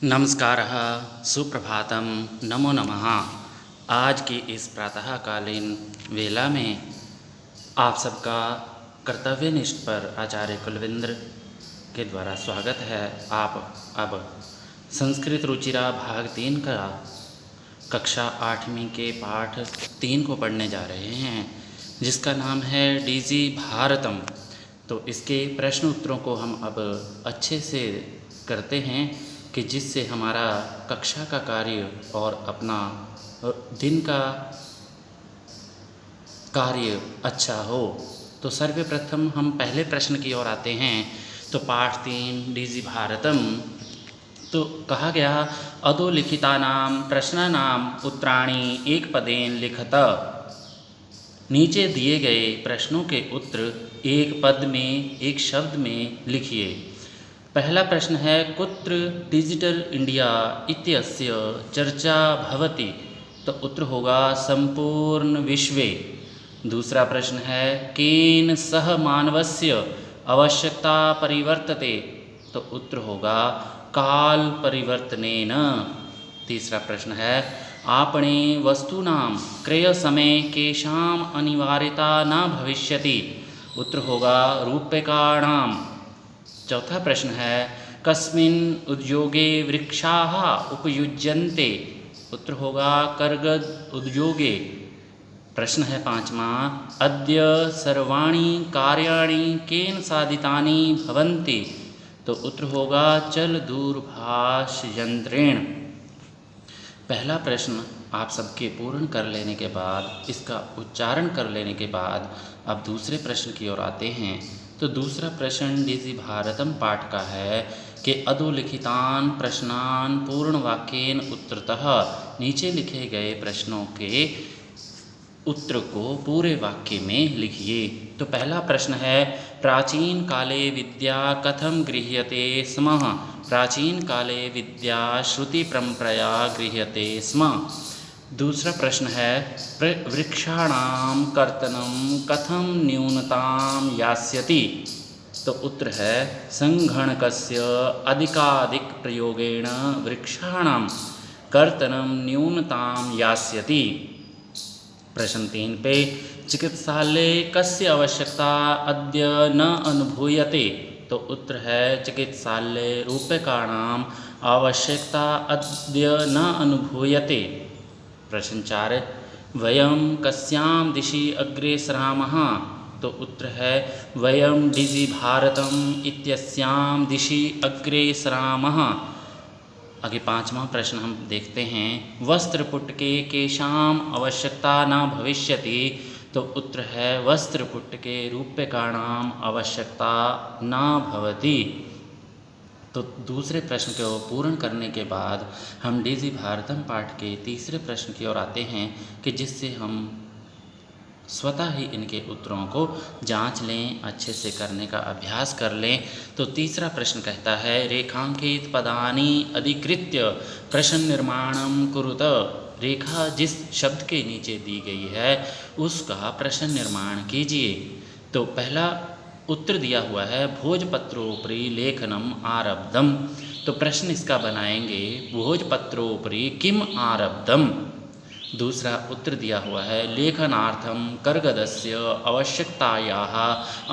नमस्कारः, सुप्रभातम, नमो नमः। आज की इस प्रातःकालीन वेला में आप सबका कर्तव्यनिष्ठ पर आचार्य कुलविंद्र के द्वारा स्वागत है। आप अब संस्कृत रुचिरा भाग 3 का कक्षा 8वीं के पाठ 3 को पढ़ने जा रहे हैं, जिसका नाम है डीजी भारतम। तो इसके प्रश्न उत्तरों को हम अब अच्छे से करते हैं कि जिससे हमारा कक्षा का कार्य और अपना दिन का कार्य अच्छा हो। तो सर्वप्रथम हम पहले प्रश्न की ओर आते हैं। तो पाठ 3 डीजी भारतम। तो कहा गया अधोलिखितानां प्रश्नानां उत्तराणि एक पदेन लिखत। नीचे दिए गए प्रश्नों के उत्तर एक पद में, एक शब्द में लिखिए। पहला प्रश्न है कुत्र डिजिटल इंडिया इत्यस्य चर्चा भवति। तो उत्तर होगा संपूर्ण विश्वे। दूसरा प्रश्न है केन सह मानवस्य आवश्यकता परिवर्तते। तो उत्तर होगा काल परिवर्तनेन। तीसरा प्रश्न है आपणे वस्तूनां क्रय समय केषाम् अनिवार्यता न भविष्यति। उत्तर होगा रूप्यकाणां। चौथा प्रश्न है कस्मिन् उद्योगे वृक्षाः उपयुज्यन्ते। उत्तर होगा कर्गद उद्योगे। प्रश्न है पांचवा अद्य सर्वाणि कार्याणि केन साधितानि भवन्ति। तो उत्तर होगा चल दूरभाष यंत्रेण। पहला प्रश्न आप सबके पूर्ण कर लेने के बाद, इसका उच्चारण कर लेने के बाद अब दूसरे प्रश्न की ओर आते हैं। तो दूसरा प्रश्न डीजी भारतम पाठ का है कि अधोलिखितान प्रश्नान पूर्ण वाक्येन उत्तरतः। नीचे लिखे गए प्रश्नों के उत्तर को पूरे वाक्य में लिखिए। तो पहला प्रश्न है प्राचीन काले विद्या कथम गृह्यते स्म। प्राचीन काले विद्या श्रुति परंपरया गृह्यते स्म। दूसरा प्रश्न है वृक्षाणां कर्तनं कथम न्यूनतां यास्यति। तो उत्तर है संगणकस्य अधिकाधिक प्रयोगेण वृक्षाणां कर्तनं न्यूनतां यास्यति। प्रश्न 3 पे चिकित्सालय कस्य आवश्यकता अद्य न अनुभूयते। तो उत्तर है चिकित्सालय रूप्यकाणां आवश्यकता अद्य न अनुभूयते। प्रश्न 4 वयं कस्यां दिशि अग्रेसरामः। तो उत्तर है वयं डिजि भारतम इत्यस्यां दिशि अग्रेसरामः। आगे पांचवा प्रश्न हम देखते हैं वस्त्रपुटके केषाम् आवश्यकता न भविष्यति। तो उत्तर है वस्त्रपुटके रूप्यकाणां आवश्यकता न भवति। तो दूसरे प्रश्न को पूर्ण करने के बाद हम डीजी भारतम पाठ के तीसरे प्रश्न की ओर आते हैं कि जिससे हम स्वतः ही इनके उत्तरों को जांच लें, अच्छे से करने का अभ्यास कर लें। तो तीसरा प्रश्न कहता है रेखांकित पदानि अधिकृत्य प्रश्न निर्माणं कुरुत। रेखा जिस शब्द के नीचे दी गई है उसका प्रश्न निर्माण कीजिए। तो पहला उत्तर दिया हुआ है भोजपत्रोपरि लेखनम आरब्धम। तो प्रश्न इसका बनाएंगे भोजपत्रोपरि किम आरब्धम। दूसरा उत्तर दिया हुआ है लेखनार्थम कर्गदस्य आवश्यकतायाः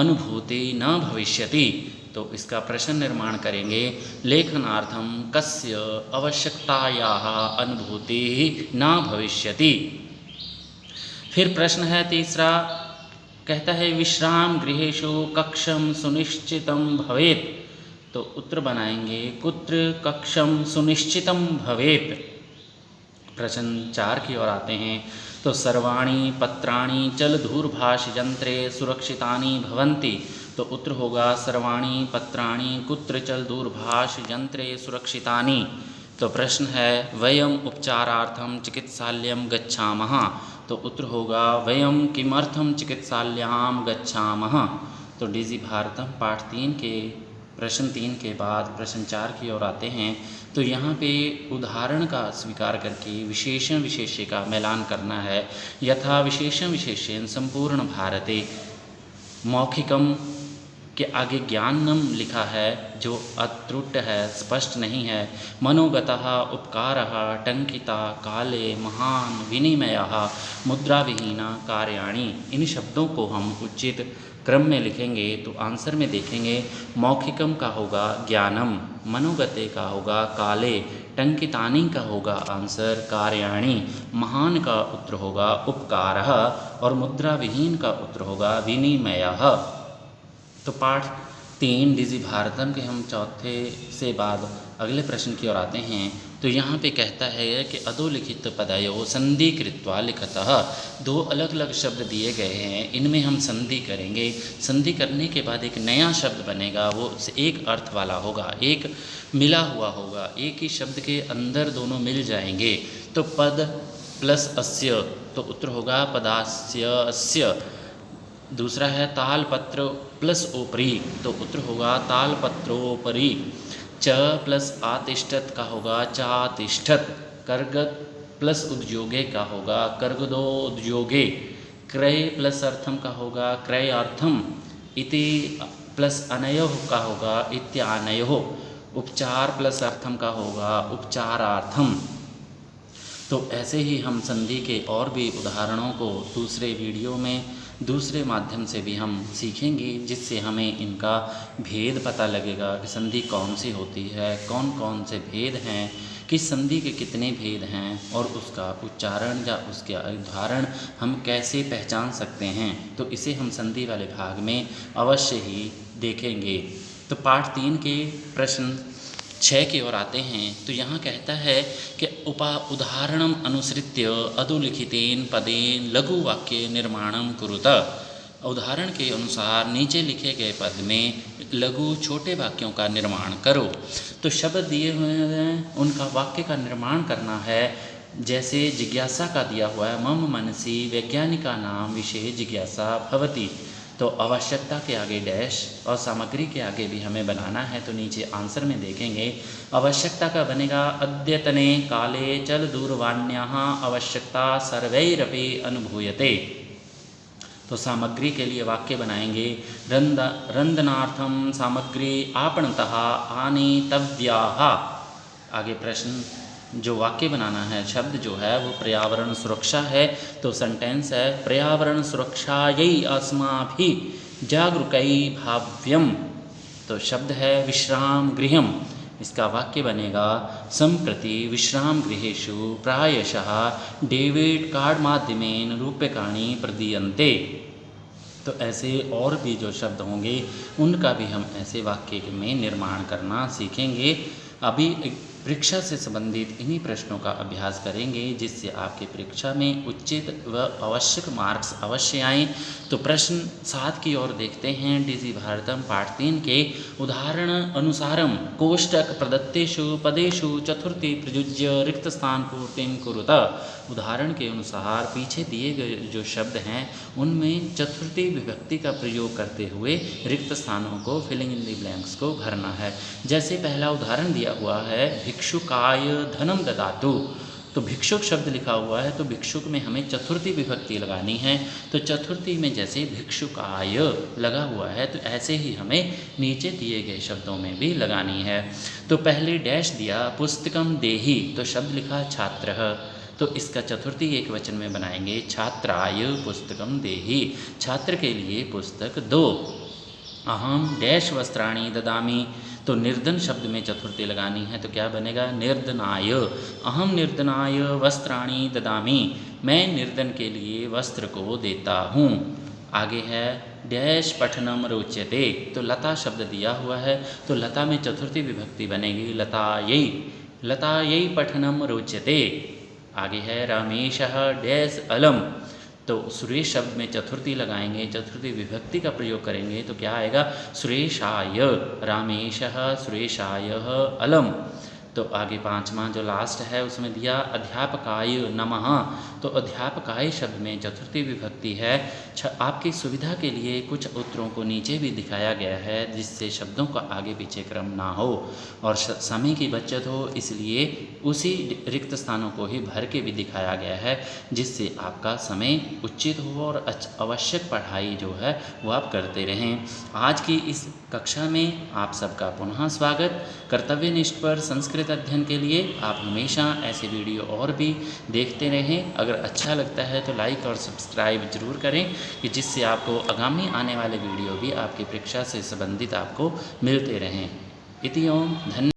अनुभूति न भविष्यति। तो इसका प्रश्न निर्माण करेंगे लेखनार्थम कस्य आवश्यकतायाः अनुभूति न भविष्यति। फिर प्रश्न है तीसरा कहता है विश्राम गृहेषु कक्षम सुनिश्चितं भवेत्। तो उत्तर बनाएंगे कुत्र कक्षम सुनिश्चितं भवेत्। प्रश्न 4 की ओर आते हैं। तो सर्वाणि पत्राणि चल दूरभाष यंत्रे सुरक्षितानि भवन्ति। तो उत्तर होगा सर्वाणि पत्राणि कुत्र चल दूरभाष यंत्रे सुरक्षितानि। तो प्रश्न है वयम उपचारार्थम चिकित्सालयं गच्छामः। तो उत्तर होगा वयम किमर्थम चिकित्सालयां गच्छामः। तो डीजी भारतम पाठ 3 के प्रश्न 3 के बाद प्रश्न 4 की ओर आते हैं। तो यहाँ पे उदाहरण का स्वीकार करके विशेषण विशेष्य का मिलान करना है। यथा विशेषण विशेष्येन संपूर्ण भारते मौखिकम के आगे ज्ञानम लिखा है जो अत्रुट है, स्पष्ट नहीं है। मनोगतः उपकारः टंकिता काले महान विनिमयः मुद्राविहीना कार्याणि। इन शब्दों को हम उचित क्रम में लिखेंगे तो आंसर में देखेंगे मौखिकम का होगा ज्ञानम, मनोगते का होगा काले, टंकितानी का होगा आंसर कार्याणि, महान का उत्तर होगा उपकारः और मुद्रा विहीन का उत्तर होगा विनिमयः। तो पाठ 3 डीजी भारतम के हम चौथे से बाद अगले प्रश्न की ओर आते हैं। तो यहाँ पे कहता है कि अधोलिखित पदयो संधि कृत्वा लिखतः। 2 अलग अलग शब्द दिए गए हैं, इनमें हम संधि करेंगे। संधि करने के बाद एक नया शब्द बनेगा, वो एक अर्थ वाला होगा, एक मिला हुआ होगा, एक ही शब्द के अंदर दोनों मिल जाएंगे। तो पद प्लस अस्य तो उत्तर होगा पदास्य अस्य। दूसरा है तालपत्र प्लस ओपरी तो उत्तर होगा तालपत्रोपरी। च प्लस आतिष्ठत का होगा चातिष्ठत। कर्गत प्लस उद्योगे का होगा कर्गदोद्योगे। क्रय प्लस अर्थम का होगा क्रयार्थम। इति प्लस अनयोः का होगा इत्यानयोः। उपचार प्लस अर्थम का होगा उपचारार्थम। तो ऐसे ही हम संधि के और भी उदाहरणों को दूसरे वीडियो में दूसरे माध्यम से भी हम सीखेंगे, जिससे हमें इनका भेद पता लगेगा कि संधि कौन सी होती है, कौन कौन से भेद हैं, किस संधि के कितने भेद हैं और उसका उच्चारण या उसके उदाहरण हम कैसे पहचान सकते हैं। तो इसे हम संधि वाले भाग में अवश्य ही देखेंगे। तो पाठ 3 के प्रश्न 6 की ओर आते हैं। तो यहाँ कहता है कि उदाहरणम अनुसृत्य अधोलिखितेन पदेन लघु वाक्य निर्माणम कुरुत। उदाहरण के अनुसार नीचे लिखे गए पद में लघु छोटे वाक्यों का निर्माण करो। तो शब्द दिए हुए हैं, उनका वाक्य का निर्माण करना है। जैसे जिज्ञासा का दिया हुआ है मम मनसि वैज्ञानिका नाम विषय जिज्ञासा भवति। तो आवश्यकता के आगे डैश और सामग्री के आगे भी हमें बनाना है। तो नीचे आंसर में देखेंगे आवश्यकता का बनेगा अद्यतने काले चल दूरवाण्याः आवश्यकता सर्वैरपि अनुभूयते। तो सामग्री के लिए वाक्य बनाएंगे रंदनार्थम सामग्री आपणतः आनेतव्याः। आगे प्रश्न जो वाक्य बनाना है, शब्द जो है वो पर्यावरण सुरक्षा है। तो सेंटेंस है पर्यावरण सुरक्षायै अस्माभिः जागरूकै भाव्यम। तो शब्द है विश्राम गृहम। इसका वाक्य बनेगा संप्रति विश्राम गृहेषु प्रायशः डेबिट कार्ड माध्यमेन रूप्यकाणि प्रदीयन्ते। तो ऐसे और भी जो शब्द होंगे उनका भी हम ऐसे वाक्य में निर्माण करना सीखेंगे। अभी परीक्षा से संबंधित इन्हीं प्रश्नों का अभ्यास करेंगे, जिससे आपके परीक्षा में उचित व आवश्यक मार्क्स अवश्य आएँ। तो प्रश्न 7 की ओर देखते हैं। डीजी भारतम पाठ 3 के उदाहरण अनुसारम कोष्टक प्रदत्तेषु पदेषु चतुर्थी प्रयुज्य रिक्त स्थान पूर्तिं कुरुत। उदाहरण के अनुसार पीछे दिए गए जो शब्द हैं उनमें चतुर्थी विभक्ति का प्रयोग करते हुए रिक्त स्थानों को फिलिंग इन द ब्लैंक्स को भरना है। जैसे पहला उदाहरण दिया हुआ है भिक्षुकाय धनम ददातु। तो भिक्षुक शब्द लिखा हुआ है, तो भिक्षुक में हमें चतुर्थी विभक्ति लगानी है। तो चतुर्थी में जैसे भिक्षुकाय लगा हुआ है, तो ऐसे ही हमें नीचे दिए गए शब्दों में भी लगानी है। तो पहले डैश दिया पुस्तकम देहि, तो शब्द लिखा छात्रः। तो इसका चतुर्थी एक वचन में बनाएंगे छात्राय पुस्तकम देहि। छात्र के लिए पुस्तक दो। अहम डैश वस्त्राणि ददामि। तो निर्धन शब्द में चतुर्थी लगानी है, तो क्या बनेगा निर्धनाय। अहम निर्धनाय वस्त्राणि ददामि। मैं निर्धन के लिए वस्त्र को देता हूँ। आगे है डैश पठनम रोचते। तो लता शब्द दिया हुआ है, तो लता में चतुर्थी विभक्ति बनेगी लतायै। लतायै पठनम रोचते। आगे है रमेशः डैश अलम। तो सुरेश शब्द में चतुर्थी लगाएंगे, चतुर्थी विभक्ति का प्रयोग करेंगे, तो क्या आएगा सुरेशाय। रामेशः सुरेशाय अलम। तो आगे पाँचवा जो लास्ट है उसमें दिया अध्यापकाय नमः। तो अध्यापकाय शब्द में चतुर्थी विभक्ति है। आपकी सुविधा के लिए कुछ उत्तरों को नीचे भी दिखाया गया है जिससे शब्दों का आगे पीछे क्रम ना हो और समय की बचत हो, इसलिए उसी रिक्त स्थानों को ही भर के भी दिखाया गया है जिससे आपका समय उचित हो और आवश्यक पढ़ाई जो है वो आप करते रहें। आज की इस कक्षा में आप सबका पुनः स्वागत। कर्तव्यनिष्ठ पर संस्कृत अध्ययन के लिए आप हमेशा ऐसे वीडियो और भी देखते रहें। अगर अच्छा लगता है तो लाइक और सब्सक्राइब जरूर करें कि जिससे आपको आगामी आने वाले वीडियो भी आपकी परीक्षा से संबंधित आपको मिलते रहें। इति ओम धन्यवाद।